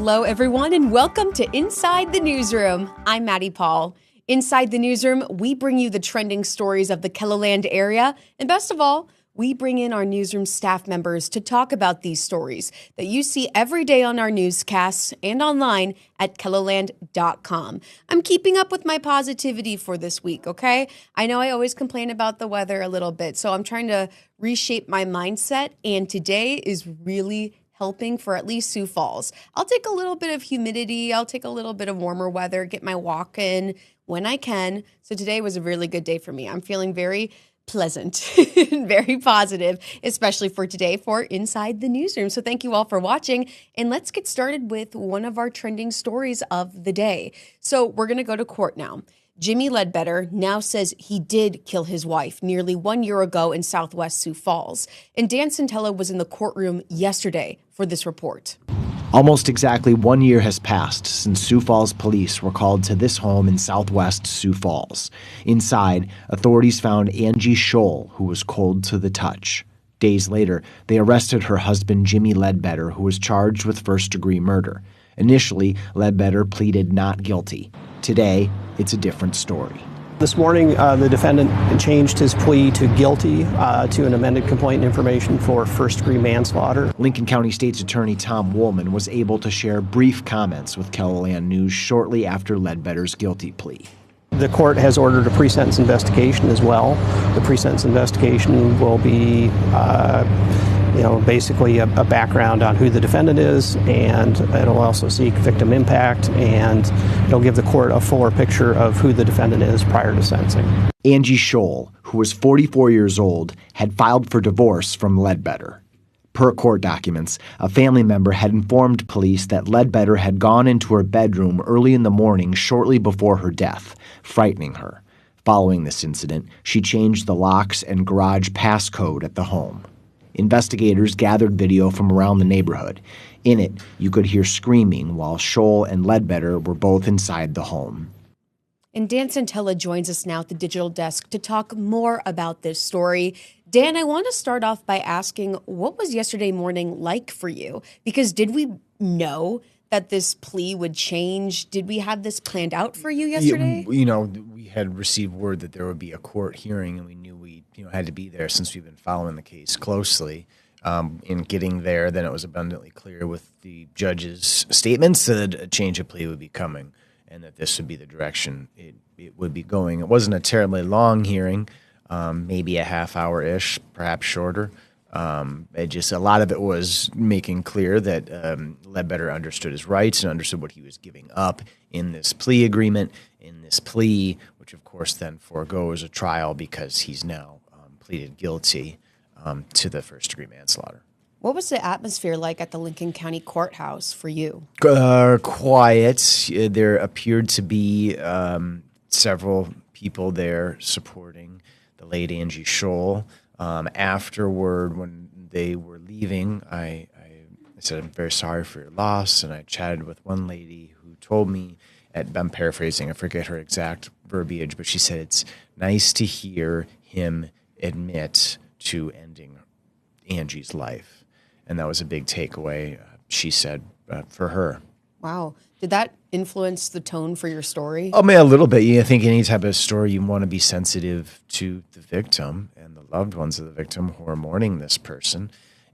Hello, everyone, and welcome to Inside the Newsroom. I'm Maddie Paul. Inside the Newsroom, we bring you the trending stories of the KELOLAND area, and best of all, we bring in our newsroom staff members to talk about these stories that you see every day on our newscasts and online at KELOLAND.com. I'm keeping up with my positivity for this week, okay? I know I always complain about the weather a little bit, so I'm trying to reshape my mindset, and today is really helping for at least Sioux Falls. I'll take a little bit of humidity. I'll take a little bit of warmer weather, get my walk in when I can. So today was a really good day for me. I'm feeling very pleasant and very positive, especially for today for Inside the Newsroom. So thank you all for watching. And let's get started with one of our trending stories of the day. So we're going to go to court now. Jimmy Ledbetter now says he did kill his wife nearly 1 year ago in Southwest Sioux Falls. And Dan Centella was in the courtroom yesterday for this report. Almost exactly 1 year has passed since Sioux Falls police were called to this home in Southwest Sioux Falls. Inside, authorities found Angie Scholl, who was cold to the touch. Days later, they arrested her husband Jimmy Ledbetter, who was charged with first-degree murder. Initially, Ledbetter pleaded not guilty. Today, it's a different story. This morning, the defendant changed his plea to guilty to an amended complaint information for first-degree manslaughter. Lincoln County State's Attorney Tom Woolman was able to share brief comments with KELOLAND News shortly after Ledbetter's guilty plea. The court has ordered a pre-sentence investigation as well. The pre-sentence investigation will be basically a background on who the defendant is, and it'll also seek victim impact, and it'll give the court a fuller picture of who the defendant is prior to sentencing. Angie Scholl, who was 44 years old, had filed for divorce from Ledbetter. Per court documents, a family member had informed police that Ledbetter had gone into her bedroom early in the morning shortly before her death, frightening her. Following this incident, she changed the locks and garage passcode at the home. Investigators gathered video from around the neighborhood. In it, you could hear screaming while Scholl and Ledbetter were both inside the home. And Dan Centella joins us now at the digital desk to talk more about this story. Dan, I want to start off by asking, what was yesterday morning like for you? Because did we know that this plea would change? Did we have this planned out for you yesterday? We had received word that there would be a court hearing, and we knew we had to be there since we've been following the case closely. In getting there, then it was abundantly clear with the judge's statements that a change of plea would be coming and that this would be the direction it would be going. It wasn't a terribly long hearing, maybe a half hour-ish, perhaps shorter. A lot of it was making clear that Ledbetter understood his rights and understood what he was giving up in this plea agreement, in this plea, which of course then foregoes a trial because he's now pleaded guilty to the first-degree manslaughter. What was the atmosphere like at the Lincoln County Courthouse for you? Quiet. There appeared to be several people there supporting the late Angie Scholl. Afterward, when they were leaving, I said, "I'm very sorry for your loss," and I chatted with one lady who told me, I'm paraphrasing, I forget her exact verbiage, but she said, "It's nice to hear him admit to ending Angie's life." And that was a big takeaway, she said, for her. Wow. Did that influence the tone for your story? Oh, man, a little bit. I think any type of story, you want to be sensitive to the victim and the loved ones of the victim who are mourning this person.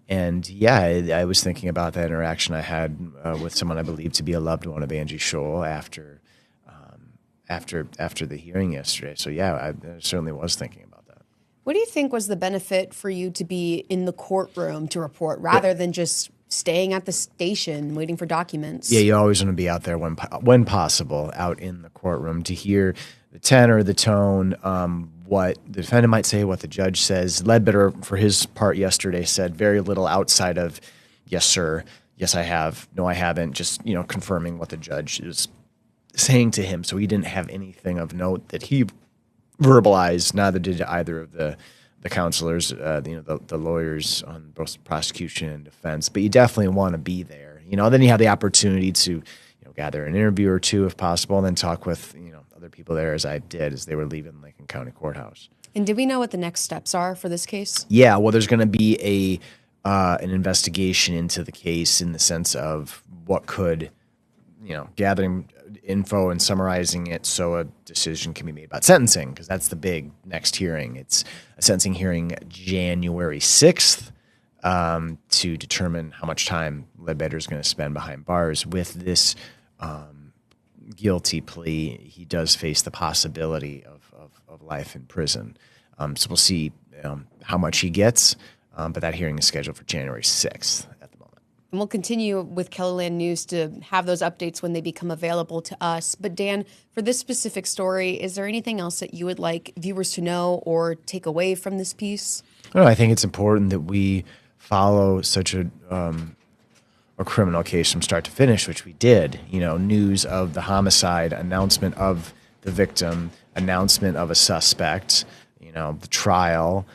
And yeah, I was thinking about that interaction I had with someone I believe to be a loved one of Angie Scholl after the hearing yesterday. So yeah, I certainly was thinking about that. What do you think was the benefit for you to be in the courtroom to report rather than just staying at the station waiting for documents? Yeah, you always want to be out there when possible, out in the courtroom to hear the tenor, the tone, what the defendant might say, what the judge says. Ledbetter, for his part yesterday, said very little outside of, "Yes, sir. Yes, I have. No, I haven't." Just, confirming what the judge is saying to him. So he didn't have anything of note that he verbalized. Neither did either of the counselors, the lawyers on both prosecution and defense. But you definitely want to be there. Then you have the opportunity to gather an interview or two if possible, and then talk with other people there, as I did as they were leaving Lincoln County Courthouse. And did we know what the next steps are for this case? Yeah, well, there's going to be an investigation into the case in the sense of what could gathering info and summarizing it so a decision can be made about sentencing, because that's the big next hearing. It's a sentencing hearing January 6th to determine how much time Ledbetter is going to spend behind bars. With this guilty plea, he does face the possibility of life in prison. So we'll see how much he gets, but that hearing is scheduled for January 6th at the moment. And we'll continue with KELOLAND News to have those updates when they become available to us. But Dan, for this specific story, is there anything else that you would like viewers to know or take away from this piece? No, I think it's important that we follow such a criminal case from start to finish, which we did. News of the homicide, announcement of the victim, announcement of a suspect, the trial,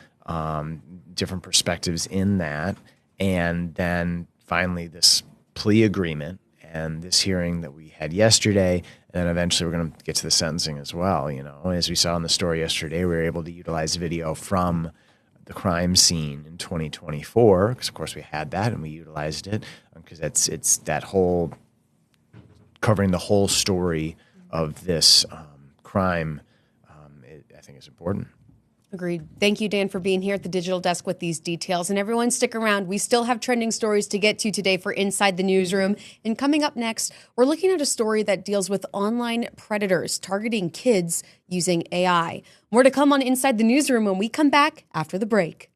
different perspectives in that, and then finally this plea agreement and this hearing that we had yesterday, and then eventually we're going to get to the sentencing as well. As we saw in the story yesterday, we were able to utilize video from the crime scene in 2024, because of course we had that and we utilized it, because it's that whole covering the whole story of this crime. I think is important. Agreed. Thank you, Dan, for being here at the digital desk with these details. And everyone, stick around. We still have trending stories to get to today for Inside the Newsroom. And coming up next, we're looking at a story that deals with online predators targeting kids using AI. More to come on Inside the Newsroom when we come back after the break.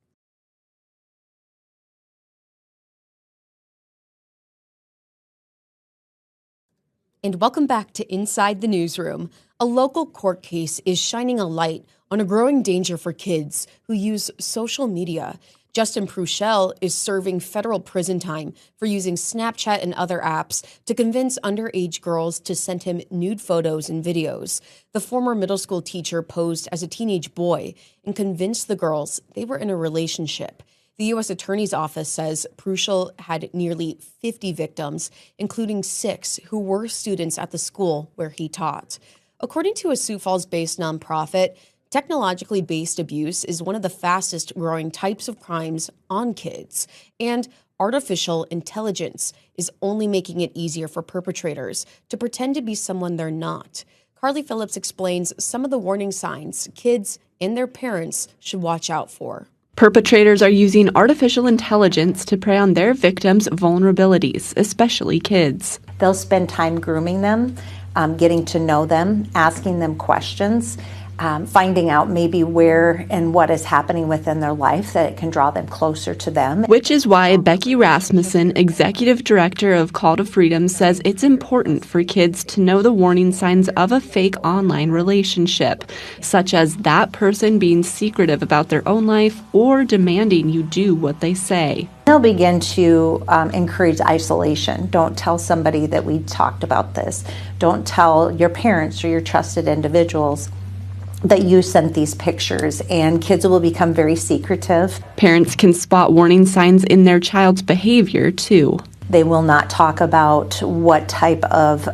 And welcome back to Inside the Newsroom. A local court case is shining a light on a growing danger for kids who use social media. Justin Pruchel is serving federal prison time for using Snapchat and other apps to convince underage girls to send him nude photos and videos. The former middle school teacher posed as a teenage boy and convinced the girls they were in a relationship. The U.S. Attorney's Office says Pruchel had nearly 50 victims, including 6 who were students at the school where he taught. According to a Sioux Falls-based nonprofit, technologically based abuse is one of the fastest growing types of crimes on kids, and artificial intelligence is only making it easier for perpetrators to pretend to be someone they're not. Carly Phillips explains some of the warning signs kids and their parents should watch out for. Perpetrators are using artificial intelligence to prey on their victims' vulnerabilities, especially kids. They'll spend time grooming them, getting to know them, asking them questions, finding out maybe where and what is happening within their life that it can draw them closer to them. Which is why Becky Rasmussen, Executive Director of Call to Freedom, says it's important for kids to know the warning signs of a fake online relationship, such as that person being secretive about their own life or demanding you do what they say. They'll begin to encourage isolation. Don't tell somebody that we talked about this. Don't tell your parents or your trusted individuals that you sent these pictures, and kids will become very secretive. Parents can spot warning signs in their child's behavior, too. They will not talk about what type of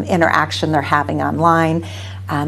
interaction they're having online.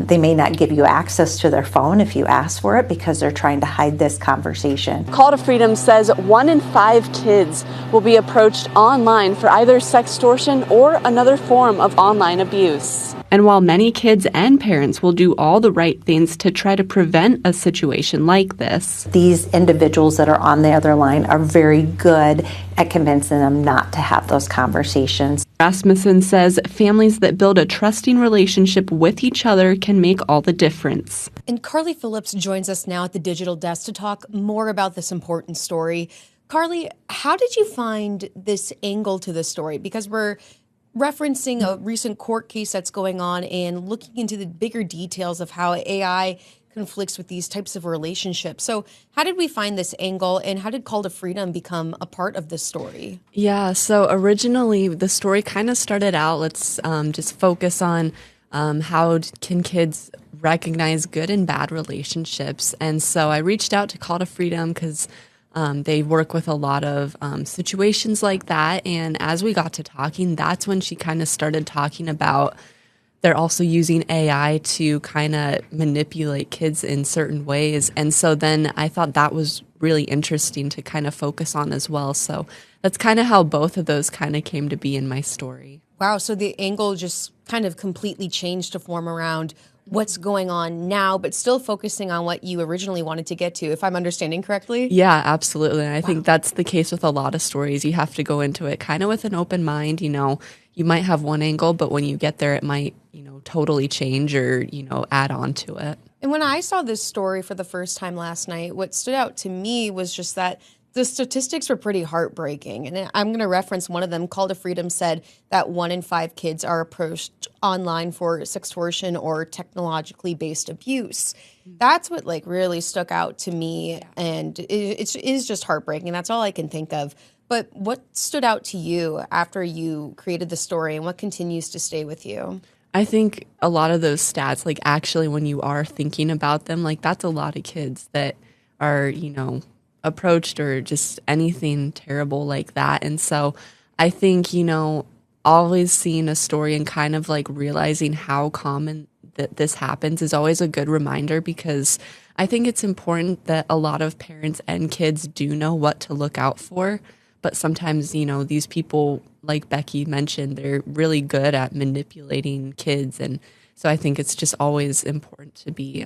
They may not give you access to their phone if you ask for it because they're trying to hide this conversation. Call to Freedom says 1 in 5 kids will be approached online for either sextortion or another form of online abuse. And while many kids and parents will do all the right things to try to prevent a situation like this, these individuals that are on the other line are very good at convincing them not to have those conversations. Rasmussen says families that build a trusting relationship with each other can make all the difference. And Carly Phillips joins us now at the digital desk to talk more about this important story. Carly, how did you find this angle to this story? Because we're referencing a recent court case that's going on and looking into the bigger details of how AI conflicts with these types of relationships. So how did we find this angle, and how did Call to Freedom become a part of this story? Yeah, so originally the story kind of started out, let's just focus on how can kids recognize good and bad relationships. And so I reached out to Call to Freedom because they work with a lot of situations like that. And as we got to talking, that's when she kind of started talking about they're also using AI to kind of manipulate kids in certain ways. And so then I thought that was really interesting to kind of focus on as well. So that's kind of how both of those kind of came to be in my story. Wow, so the angle just kind of completely changed to form around what's going on now, but still focusing on what you originally wanted to get to, if I'm understanding correctly? Yeah, absolutely. I think that's the case with a lot of stories. You have to go into it kind of with an open mind. You might have one angle, but when you get there, it might, totally change or, add on to it. And when I saw this story for the first time last night, what stood out to me was just that the statistics were pretty heartbreaking. And I'm going to reference one of them. Call to Freedom said that 1 in 5 kids are approached online for sextortion or technologically based abuse. That's what really stuck out to me. And it is just heartbreaking. That's all I can think of. But what stood out to you after you created the story, and what continues to stay with you? I think a lot of those stats, actually when you are thinking about them, that's a lot of kids that are, approached or just anything terrible like that. And so I think, always seeing a story and kind of realizing how common that this happens is always a good reminder, because I think it's important that a lot of parents and kids do know what to look out for. But sometimes, these people, like Becky mentioned, they're really good at manipulating kids. And so I think it's just always important to be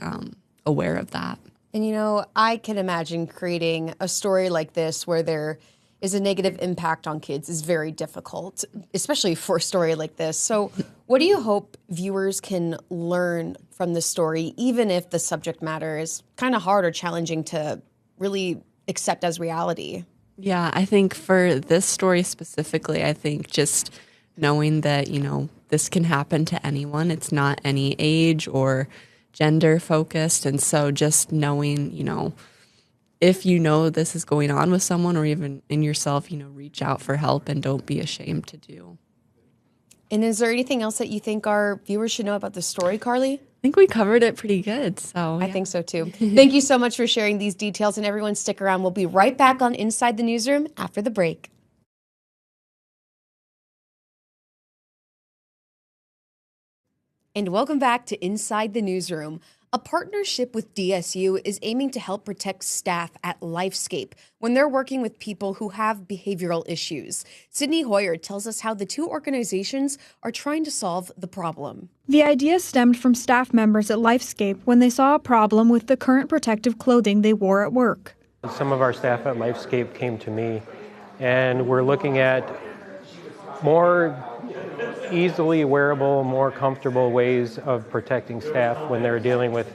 aware of that. And, I can imagine creating a story like this where there is a negative impact on kids is very difficult, especially for a story like this. So what do you hope viewers can learn from this story, even if the subject matter is kind of hard or challenging to really accept as reality? Yeah, I think for this story specifically, I think just knowing that, this can happen to anyone. It's not any age or gender focused. And so just knowing, if this is going on with someone or even in yourself, reach out for help and don't be ashamed to do. And is there anything else that you think our viewers should know about the story, Carly? I think we covered it pretty good. So I think so too. Thank you so much for sharing these details, and everyone stick around. We'll be right back on Inside the Newsroom after the break. And welcome back to Inside the Newsroom. A partnership with DSU is aiming to help protect staff at LifeScape when they're working with people who have behavioral issues. Sydney Hoyer tells us how the two organizations are trying to solve the problem. The idea stemmed from staff members at LifeScape when they saw a problem with the current protective clothing they wore at work. Some of our staff at LifeScape came to me, and we're looking at more easily wearable, more comfortable ways of protecting staff when they're dealing with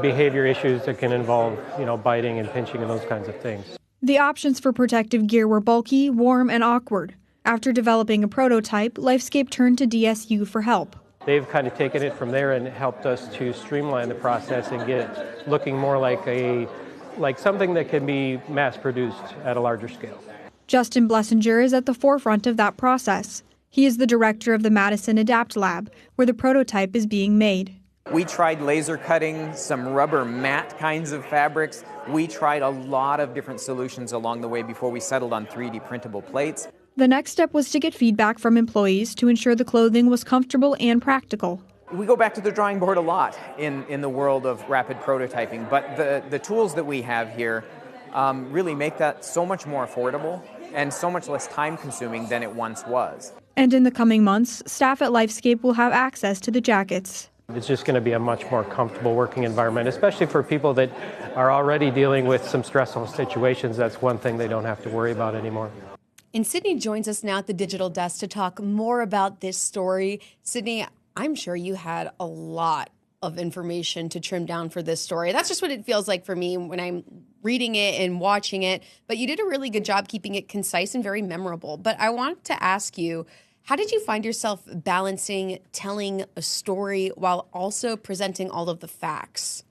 behavior issues that can involve, biting and pinching and those kinds of things. The options for protective gear were bulky, warm, and awkward. After developing a prototype, LifeScape turned to DSU for help. They've kind of taken it from there and helped us to streamline the process and get it looking more like something that can be mass-produced at a larger scale. Justin Blessinger is at the forefront of that process. He is the director of the Madison Adapt Lab, where the prototype is being made. We tried laser cutting, some rubber mat kinds of fabrics. We tried a lot of different solutions along the way before we settled on 3D printable plates. The next step was to get feedback from employees to ensure the clothing was comfortable and practical. We go back to the drawing board a lot in the world of rapid prototyping, but the tools that we have here really make that so much more affordable and so much less time-consuming than it once was. And in the coming months, staff at LifeScape will have access to the jackets. It's just going to be a much more comfortable working environment, especially for people that are already dealing with some stressful situations. That's one thing they don't have to worry about anymore. And Sydney joins us now at the digital desk to talk more about this story. Sydney, I'm sure you had a lot of information to trim down for this story. That's just what it feels like for me when I'm reading it and watching it. But you did a really good job keeping it concise and very memorable. But I want to ask you, how did you find yourself balancing telling a story while also presenting all of the facts?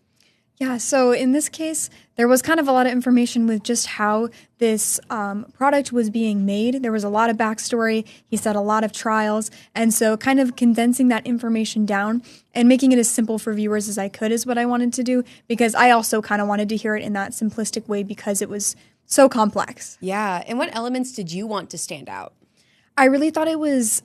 Yeah, so in this case, there was kind of a lot of information with just how this product was being made. There was a lot of backstory. He said a lot of trials. And so kind of condensing that information down and making it as simple for viewers as I could is what I wanted to do, because I also kind of wanted to hear it in that simplistic way because it was so complex. Yeah, and what elements did you want to stand out? I really thought it was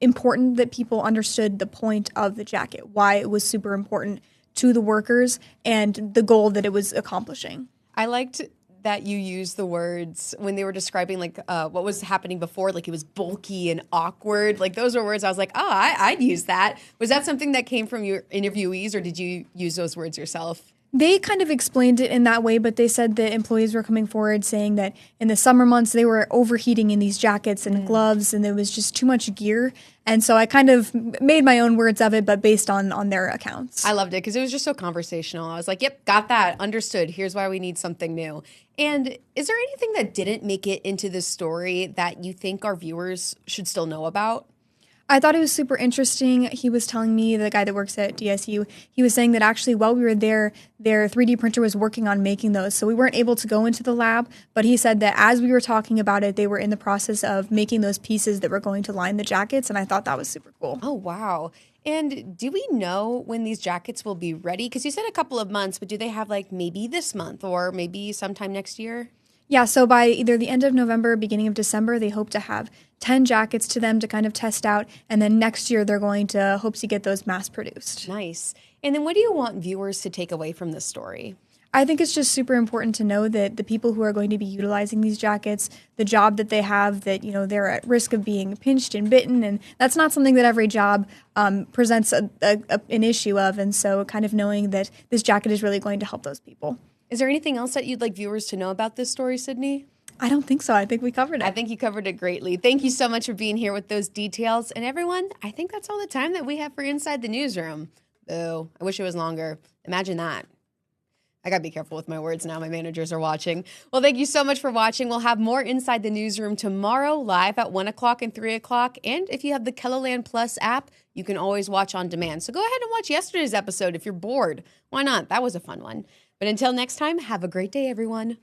important that people understood the point of the jacket, why it was super important to the workers and the goal that it was accomplishing. I liked that you used the words when they were describing like what was happening before, like it was bulky and awkward. Like those were words I was like, oh, I'd use that. Was that something that came from your interviewees, or did you use those words yourself? They kind of explained it in that way, but they said that employees were coming forward saying that in the summer months they were overheating in these jackets and gloves, and there was just too much gear. And so I kind of made my own words of it, but based on their accounts. I loved it because it was just so conversational. I was like, yep, got that, understood. Here's why we need something new. And is there anything that didn't make it into this story that you think our viewers should still know about? I thought it was super interesting. He was telling me, the guy that works at DSU, he was saying that actually while we were there, their 3D printer was working on making those. So we weren't able to go into the lab, but he said that as we were talking about it, they were in the process of making those pieces that were going to line the jackets. And I thought that was super cool. Oh, wow. And do we know when these jackets will be ready? Because you said a couple of months, but do they have like maybe this month or maybe sometime next year? Yeah, so by either the end of November, beginning of December, they hope to have 10 jackets to them to kind of test out. And then next year, they're going to hope to get those mass produced. Nice. And then what do you want viewers to take away from this story? I think it's just super important to know that the people who are going to be utilizing these jackets, the job that they have, that, you know, they're at risk of being pinched and bitten. And that's not something that every job presents an issue of. And so kind of knowing that this jacket is really going to help those people. Is there anything else that you'd like viewers to know about this story, Sydney? I don't think so. I think we covered it. I think you covered it greatly. Thank you so much for being here with those details. And everyone, I think that's all the time that we have for Inside the Newsroom. Oh, I wish it was longer. Imagine that. I got to be careful with my words now. My managers are watching. Well, thank you so much for watching. We'll have more Inside the Newsroom tomorrow live at 1 o'clock and 3 o'clock. And if you have the KELOLAND Plus app, you can always watch on demand. So go ahead and watch yesterday's episode if you're bored. Why not? That was a fun one. But until next time, have a great day, everyone.